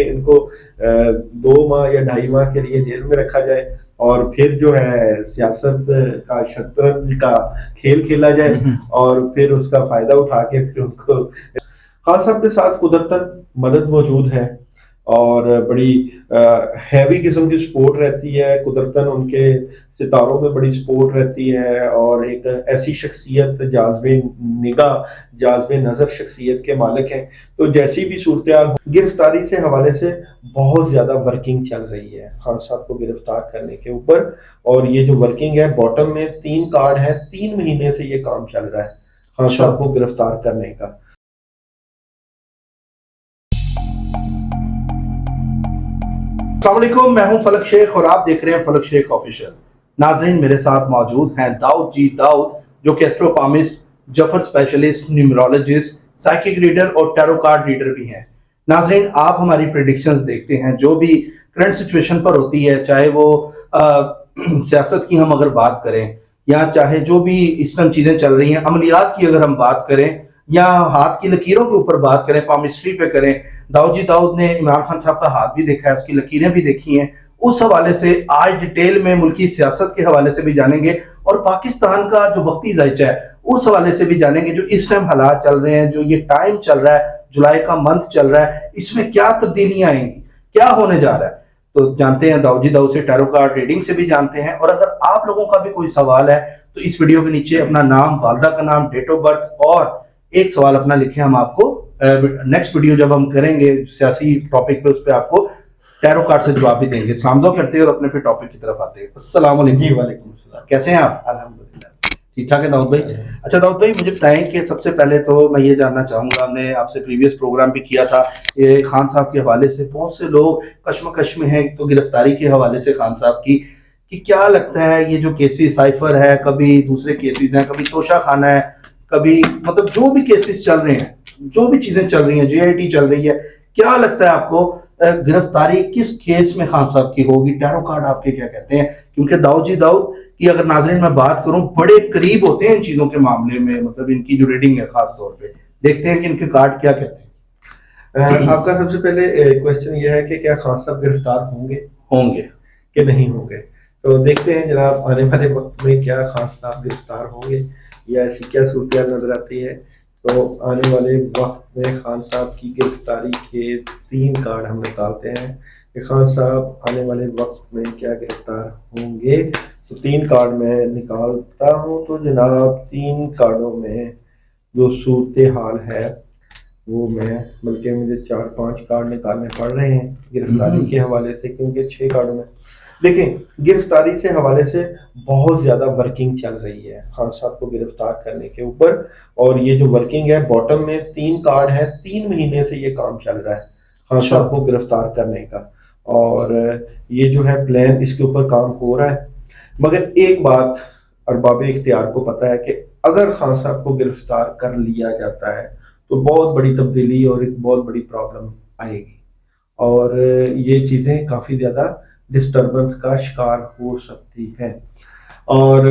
ان کو 2 ماہ یا 2.5 ماہ کے لیے جیل میں رکھا جائے اور پھر جو ہے سیاست کا شطرنج کا کھیل کھیلا جائے اور پھر اس کا فائدہ اٹھا کے پھر ان کو خان صاحب کے ساتھ قدرتاً مدد موجود ہے اور بڑی ہیوی قسم کی سپورٹ رہتی ہے. قدرتاً ان کے ستاروں میں بڑی سپورٹ رہتی ہے اور ایک ایسی شخصیت جاذب نگاہ جاذب نظر شخصیت کے مالک ہیں. تو جیسی بھی صورتحال گرفتاری سے حوالے سے بہت زیادہ ورکنگ چل رہی ہے خان صاحب کو گرفتار کرنے کے اوپر. اور یہ جو ورکنگ ہے باٹم میں 3 کارڈ ہے, 3 مہینے سے یہ کام چل رہا ہے خان صاحب کو گرفتار کرنے کا. السلام علیکم, میں ہوں فلک شیخ اور آپ دیکھ رہے ہیں فلک شیخ آفیشیل. ناظرین, میرے ساتھ موجود ہیں داؤد جی داؤد, جو کہ ایسٹروپامسٹ, جفر اسپیشلسٹ, نیومرولوجسٹ, سائیکک ریڈر اور ٹیرو کارڈ ریڈر بھی ہیں. ناظرین, آپ ہماری پریڈکشنز دیکھتے ہیں جو بھی کرنٹ سچویشن پر ہوتی ہے, چاہے وہ سیاست کی ہم اگر بات کریں یا چاہے جو بھی اس ٹائم چیزیں چل رہی ہیں, عملیات کی اگر ہم بات کریں یا ہاتھ کی لکیروں کے اوپر بات کریں, پامسٹری پہ کریں. داؤد جی داؤد نے عمران خان صاحب کا ہاتھ بھی دیکھا ہے, اس کی لکیریں بھی دیکھی ہیں. اس حوالے سے آج ڈیٹیل میں ملکی سیاست کے حوالے سے بھی جانیں گے اور پاکستان کا جو وقتی ذائچہ ہے اس حوالے سے بھی جانیں گے. جو اس ٹائم حالات چل رہے ہیں, جو یہ ٹائم چل رہا ہے, جولائی کا منتھ چل رہا ہے, اس میں کیا تبدیلیاں آئیں گی, کیا ہونے جا رہا ہے, تو جانتے ہیں داؤد جی داؤد سے. ٹیرو کارڈ ریڈنگ سے بھی جانتے ہیں. اور اگر آپ لوگوں کا بھی کوئی سوال ہے تو اس ویڈیو کے نیچے اپنا نام, والدہ کا نام, ڈیٹ آف برتھ اور ایک سوال اپنا لکھیں. ہم آپ کو نیکسٹ ویڈیو جب ہم کریں گے سیاسی ٹاپک پہ, اس پہ آپ کو ٹیرو کارڈ سے جواب بھی دیں گے. السلام دعا کرتے ہیں اور اپنے پھر ٹاپک کی طرف آتے ہیں. السلام علیکم. جی وعلیکم السلام. کیسے ہیں آپ؟ الحمدللہ ٹھیک ٹھاک ہے داؤد بھائی. اچھا داؤد بھائی, مجھے بتائیں کہ سب سے پہلے تو میں یہ جاننا چاہوں گا, ہم نے آپ سے پریویس پروگرام بھی کیا تھا, یہ خان صاحب کے حوالے سے بہت سے لوگ کشمکش میں ہیں. تو گرفتاری کے حوالے سے خان صاحب کی, کہ کیا لگتا ہے یہ جو کیسز سائفر ہے, کبھی دوسرے کیسز ہیں, کبھی توشہ خانہ ہے, کبھی مطلب جو بھی کیسز چل رہے ہیں, جو بھی چیزیں چل رہی ہیں, جے آئی ٹی چل رہی ہے, کیا لگتا ہے آپ کو گرفتاری کس کیس میں خان صاحب کی ہوگی؟ ٹیرو کارڈ آپ کے کیا کہتے ہیں؟ کیونکہ داؤد جی داؤد کی اگر ناظرین میں بات کروں, بڑے قریب ہوتے ہیں ان چیزوں کے معاملے میں, مطلب ان کی جو ریڈنگ ہے خاص طور پہ. دیکھتے ہیں کہ ان کے کارڈ کیا کہتے ہیں. آپ کا سب سے پہلے کوشچن یہ ہے کہ کیا خان صاحب گرفتار ہوں گے کہ نہیں ہوں گے. تو دیکھتے ہیں جناب آنے والے وقت میں کیا خان صاحب گرفتار ہوں گے یا ایسی کیا صورتحال نظر آتی ہے. تو آنے والے وقت میں خان صاحب کی گرفتاری کے 3 کارڈ ہم نکالتے ہیں کہ خان صاحب آنے والے وقت میں کیا گرفتار ہوں گے. تو 3 کارڈ میں نکالتا ہوں. تو جناب 3 کارڈوں میں جو صورتحال ہے وہ میں, بلکہ مجھے 4-5 کارڈ نکالنے پڑ رہے ہیں گرفتاری کے حوالے سے, کیونکہ 6 کارڈوں میں دیکھیں گرفتاری سے حوالے سے بہت زیادہ ورکنگ چل رہی ہے خان صاحب کو گرفتار کرنے کے اوپر. اور یہ جو ورکنگ ہے باٹم میں 3 کارڈ ہے, 3 مہینے سے یہ کام چل رہا ہے خان صاحب کو گرفتار کرنے کا. اور یہ جو ہے پلان, اس کے اوپر کام ہو رہا ہے. مگر ایک بات ارباب اختیار کو پتہ ہے کہ اگر خان صاحب کو گرفتار کر لیا جاتا ہے تو بہت بڑی تبدیلی اور ایک بہت بڑی پرابلم آئے گی, اور یہ چیزیں کافی زیادہ ڈسٹربنس کا شکار ہو سکتی ہے. اور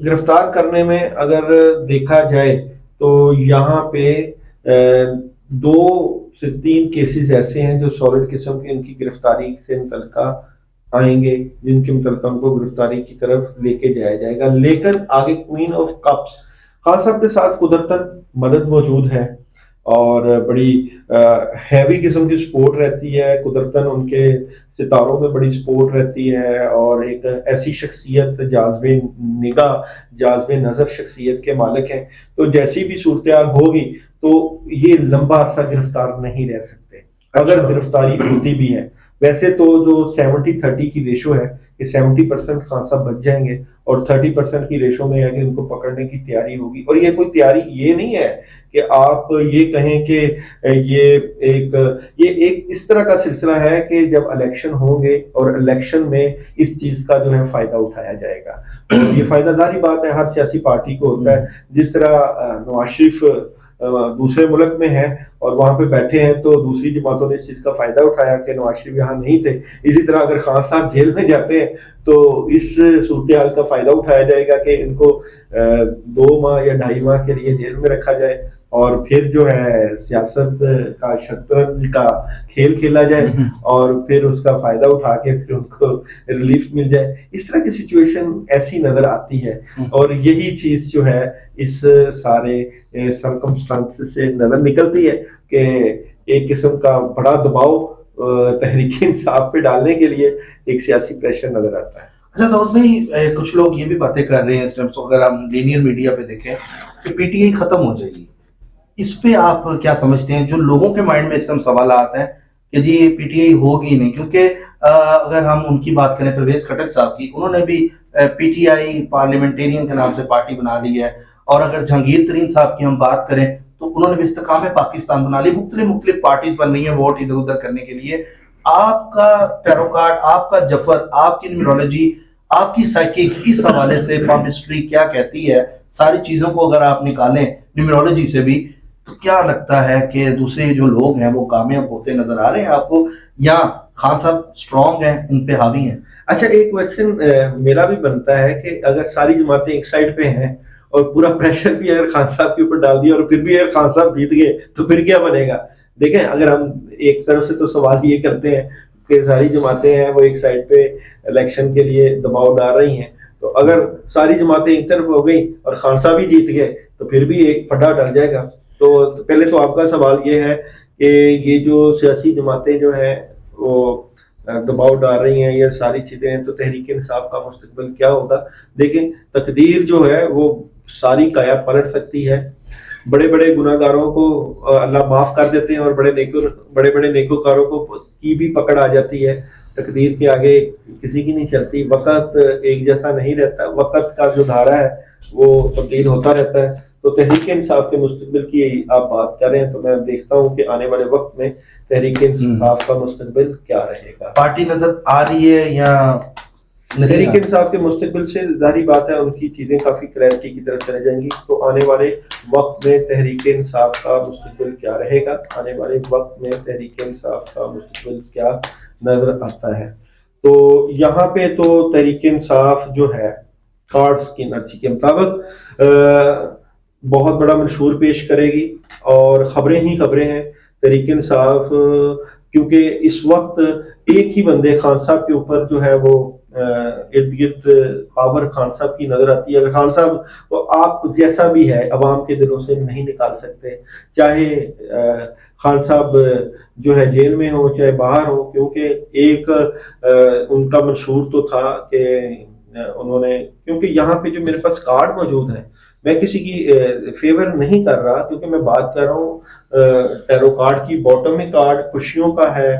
گرفتار کرنے میں اگر دیکھا جائے تو یہاں پہ 2 سے 3 کیسز ایسے ہیں جو سالڈ قسم کے ان کی گرفتاری سے متعلقہ آئیں گے, جن کے متعلقہ ان کو گرفتاری کی طرف لے کے جایا جائے گا. لیکن آگے کوئین آف کپس خان صاحب کے ساتھ قدرتاً مدد موجود ہے اور بڑی ہیوی قسم کی سپورٹ رہتی ہے. قدرتاً ان کے ستاروں میں بڑی سپورٹ رہتی ہے اور ایک ایسی شخصیت جاذب نگاہ جاذب نظر شخصیت کے مالک ہیں. تو جیسی بھی صورتحال ہوگی تو یہ لمبا عرصہ گرفتار نہیں رہ سکتے اگر گرفتاری ہوتی بھی ہے. ویسے تو جو 70-30 کی ریشو ہے کہ 70% خان صاحب بچ جائیں گے اور 30% کی ریشو میں ہے کہ ان کو پکڑنے کی تیاری ہوگی. اور یہ کوئی تیاری یہ نہیں ہے کہ آپ یہ کہیں کہ یہ ایک اس طرح کا سلسلہ ہے کہ جب الیکشن ہوں گے اور الیکشن میں اس چیز کا جو ہے فائدہ اٹھایا جائے گا. اور یہ فائدہ ظاہری بات ہے ہر سیاسی پارٹی کو ہوتا ہے. جس طرح نواز شریف دوسرے ملک میں ہے اور وہاں پہ بیٹھے ہیں تو دوسری جماعتوں نے اس چیز کا فائدہ اٹھایا کہ نواز شریف یہاں نہیں تھے. اسی طرح اگر خان صاحب جیل میں جاتے ہیں تو اس صورتحال کا فائدہ اٹھایا جائے گا کہ ان کو 2 ماہ یا 2.5 ماہ کے لیے جیل میں رکھا جائے اور پھر جو ہے سیاست کا شطرنج کا کھیل کھیلا جائے اور پھر اس کا فائدہ اٹھا کے پھر ان کو ریلیف مل جائے. اس طرح کی سچویشن ایسی نظر آتی ہے اور یہی چیز جو ہے اس سارے سرکمسٹانسز سے نظر نکلتی ہے کہ ایک قسم کا بڑا دباؤ تحریک انصاف پہ ڈالنے کے لیے ایک سیاسی پریشر نظر آتا ہے. اچھا داؤد بھائی، کچھ لوگ یہ بھی باتیں کر رہے ہیں اس ٹائم، اگر ہم لینئر میڈیا پہ دیکھیں کہ پی ٹی آئی ختم ہو جائے گی، اس پہ آپ کیا سمجھتے ہیں؟ جو لوگوں کے مائنڈ میں اس ٹائم سوالات ہیں کہ جی پی ٹی آئی ہوگی نہیں، کیونکہ اگر ہم ان کی بات کریں پرویز خٹک صاحب کی، انہوں نے بھی پی ٹی آئی پارلیمنٹیرین کے نام سے پارٹی بنا لی ہے، اور اگر جہانگیر ترین صاحب کی ہم بات کریں تو انہوں نے بھی استحکام پاکستان بنا لی. مختلف پارٹیز بن رہی ہیں ووٹ ادھر ادھر کرنے کے لیے. آپ کا ٹیروکارڈ، آپ کا جفر، آپ کی نیمرولوجی، آپ کی سائیکک اس حوالے سے پامسٹری کیا کہتی ہے؟ ساری چیزوں کو اگر آپ نکالیں نیمرولوجی سے بھی، تو کیا لگتا ہے کہ دوسرے جو لوگ ہیں وہ کامیاب ہوتے نظر آ رہے ہیں آپ کو، یا خان صاحب اسٹرانگ ہیں، ان پہ حاوی ہیں؟ اچھا، ایک کوشچن میرا بھی بنتا ہے کہ اگر ساری جماعتیں ایک سائڈ پہ ہیں اور پورا پریشر بھی اگر خان صاحب کے اوپر ڈال دیا اور پھر بھی اگر خان صاحب جیت گئے تو پھر کیا بنے گا؟ دیکھیں، اگر ہم ایک طرف سے تو سوال یہ کرتے ہیں کہ ساری جماعتیں ہیں وہ ایک سائڈ پہ الیکشن کے لیے دباؤ ڈال رہی ہیں، تو اگر ساری جماعتیں ایک طرف ہو گئی اور خان صاحب ہی جیت گئے تو پھر بھی ایک پھڈا ڈل جائے گا. تو پہلے تو آپ کا سوال یہ ہے کہ یہ جو سیاسی جماعتیں جو ہیں وہ دباؤ ڈال رہی ہیں، یہ ساری چیزیں ہیں، تو تحریک انصاف کا مستقبل کیا ہوگا؟ دیکھیں، تقدیر جو ہے وہ ساری کایا پلٹ سکتی ہے. بڑے بڑے گناہ گاروں کو اللہ معاف کر دیتے ہیں اور بڑے بڑے نیکوکاروں کو کی بھی پکڑ آ جاتی ہے. تقدیر کے آگے کسی کی نہیں چلتی. وقت ایک جیسا نہیں رہتا، وقت کا جو دھارا ہے وہ تبدیل ہوتا رہتا ہے. تو تحریک انصاف کے مستقبل کی آپ بات کر رہے ہیں تو میں دیکھتا ہوں کہ آنے والے وقت میں تحریک انصاف کا مستقبل کیا رہے گا. پارٹی نظر آ رہی ہے یا تحریک انصاف کے مستقبل سے ظاہری بات ہے ان کی چیزیں کافی کلیئرٹی کی طرف چلے جائیں گی. تو آنے والے وقت میں تحریک انصاف کا مستقبل کیا رہے گا، آنے والے وقت میں تحریک انصاف کا مستقبل کیا نظر آتا ہے؟ تو یہاں پہ تو تحریک انصاف جو ہے کارڈز کی انرجی کے مطابق بہت بڑا منشور پیش کرے گی اور خبریں ہی خبریں ہیں. تحریک انصاف کیونکہ اس وقت ایک ہی بندے خان صاحب کے اوپر جو ہے وہ ارد گرد پاور خان صاحب کی نظر آتی ہے. اگر خان صاحب آپ جیسا بھی ہے عوام کے دلوں سے نہیں نکال سکتے، چاہے خان صاحب جو ہے جیل میں ہو چاہے باہر ہو، کیونکہ ایک ان کا منشور تو تھا کہ انہوں نے، کیونکہ یہاں پہ جو میرے پاس کارڈ موجود ہیں، میں کسی کی فیور نہیں کر رہا، کیونکہ میں بات کر رہا ہوں ٹیرو کارڈ کی. باٹم میں کارڈ خوشیوں کا ہے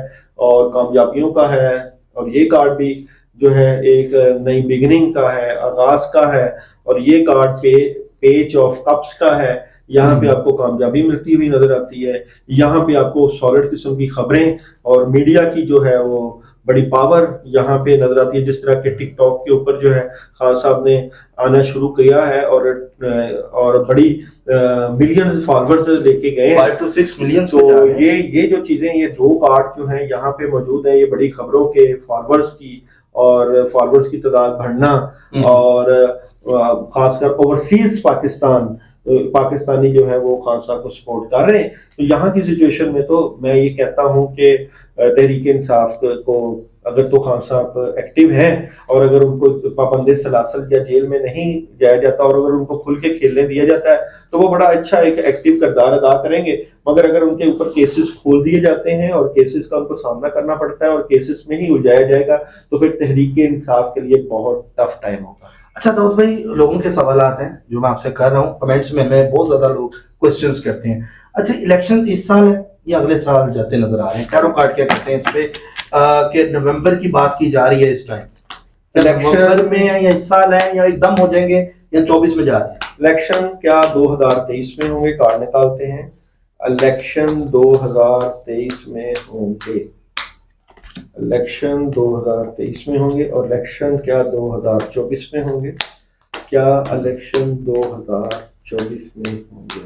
اور کامیابیوں کا ہے، اور یہ کارڈ بھی جو ہے ایک نئی بگننگ کا ہے، آغاز کا ہے، اور یہ کارڈ پہ پیج آف کپس کا ہے. یہاں پہ آپ کو کامیابی ملتی ہوئی نظر آتی ہے، یہاں پہ آپ کو سالڈ قسم کی خبریں اور میڈیا کی جو ہے وہ بڑی پاور یہاں پہ نظر آتی ہے. جس طرح کہ ٹک ٹاک کے اوپر جو ہے خان صاحب نے آنا شروع کیا ہے اور بڑی ملین فالوورز لے کے گئے ہیں، 5 to 6 ملین. تو یہ جو چیزیں، یہ 2 کارڈ جو ہیں یہاں پہ موجود ہیں، یہ بڑی خبروں کے فالوورز کی اور فالوورز کی تعداد بڑھنا، اور خاص کر اوورسیز پاکستانی جو ہے وہ خان صاحب کو سپورٹ کر رہے ہیں. تو یہاں کی سچویشن میں تو میں یہ کہتا ہوں کہ تحریک انصاف کو اگر تو خان صاحب ایکٹیو ہیں اور اگر ان کو پابند سلاسل یا جیل میں نہیں جایا جاتا اور اگر ان کو کھل کے کھیلنے دیا جاتا ہے تو وہ بڑا اچھا ایک ایکٹیو کردار ادا کریں گے. مگر اگر ان کے اوپر کیسز کھول دیے جاتے ہیں اور کیسز کا ان کو سامنا کرنا پڑتا ہے اور کیسز میں ہی الجھایا جائے گا تو پھر تحریک انصاف کے لیے بہت ٹف ٹائم ہوگا. اچھا داؤد بھائی، لوگوں کے سوالات ہیں جو میں آپ سے کر رہا ہوں کمنٹس میں، ہمیں بہت زیادہ لوگ کوسچنز کرتے ہیں. اچھا، الیکشن اس سال ہے یا اگلے سال جاتے نظر آ رہے ہیں؟ ٹیرو کارڈ کیا کہتے ہیں اس پہ کہ نومبر کی بات کی جا رہی ہے اس ٹائم؟ نومبر میں یا اس سال ہے یا ایک دم ہو جائیں گے یا 24 میں جا رہے ہیں؟ الیکشن کیا 2023 میں ہوں گے؟ کارڈ نکالتے ہیں. الیکشن 2023 میں ہوں گے، الیکشن 2023 میں ہوں گے، اور الیکشن کیا 2024 میں ہوں گے؟ کیا الیکشن 2024 میں ہوں گے؟